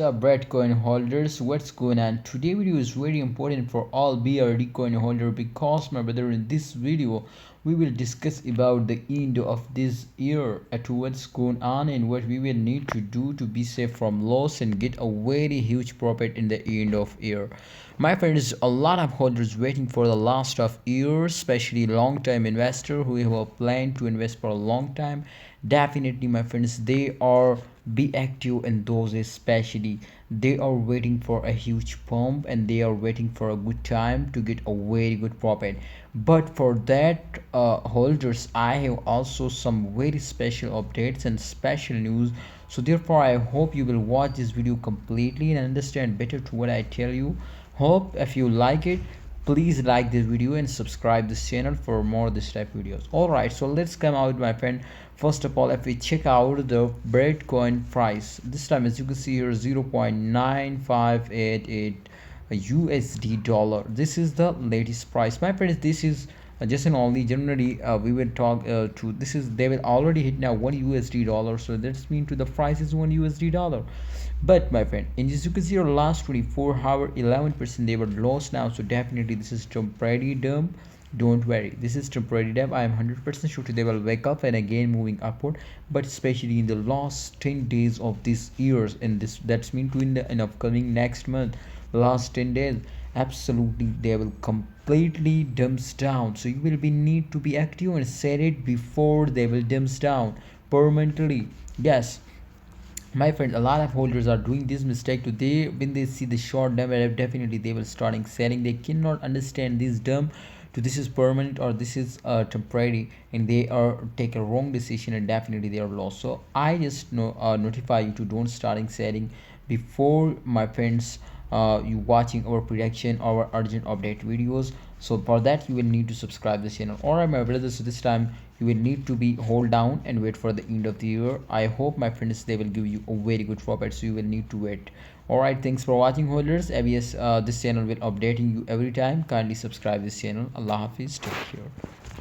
up bread coin holders, what's going on? Today video is very important for all BRD coin holder because my brother, in this video we will discuss about the end of this year at what's going on and what we will need to do to be safe from loss and get a very huge profit in the end of year. My friends, a lot of holders waiting for the last of year, especially long time investor who have a plan to invest for a long time. Definitely my friends, they are be active in those, especially they are waiting for a huge pump and they are waiting for a good time to get a very good profit. But for that holders, I have also some very special updates and special news. So therefore I hope you will watch this video completely and understand better to what I tell you. Hope if you like it, please like this video and subscribe this channel for more this type videos. All right, so let's come out, my friend. First of all, if we check out the Bitcoin price, this time as you can see here, 0.9588 USD dollar. This is the latest price, my friends. This is just an only generally we will talk to this is they will already hit now 1 USD dollar, so that's mean to the price is 1 USD dollar. But my friend, and as you can see your last 24-hour 11% they were lost now, so definitely this is temporary dump. Don't worry, this is temporary dump. I am 100% sure they will wake up and again moving upward, but especially in the last 10 days of this years, and this that's mean to in the in upcoming next month, last 10 days, absolutely they will completely dumps down. So you will be need to be active and set it before they will dumps down permanently. Yes, my friend, a lot of holders are doing this mistake too. They when they see the short dump, definitely they will starting selling. They cannot understand this dump to this is permanent or this is temporary, and they are take a wrong decision and definitely they are lost. So I just notify you to don't starting selling before, my friends, you watching our prediction, our urgent update videos. So for that you will need to subscribe this channel. All right my brothers, so this time you will need to be hold down and wait for the end of the year. I hope my friends they will give you a very good profit, so you will need to wait. All right, thanks for watching holders. Yes, this channel will updating you every time. Kindly subscribe this channel. Allah Hafiz, take care.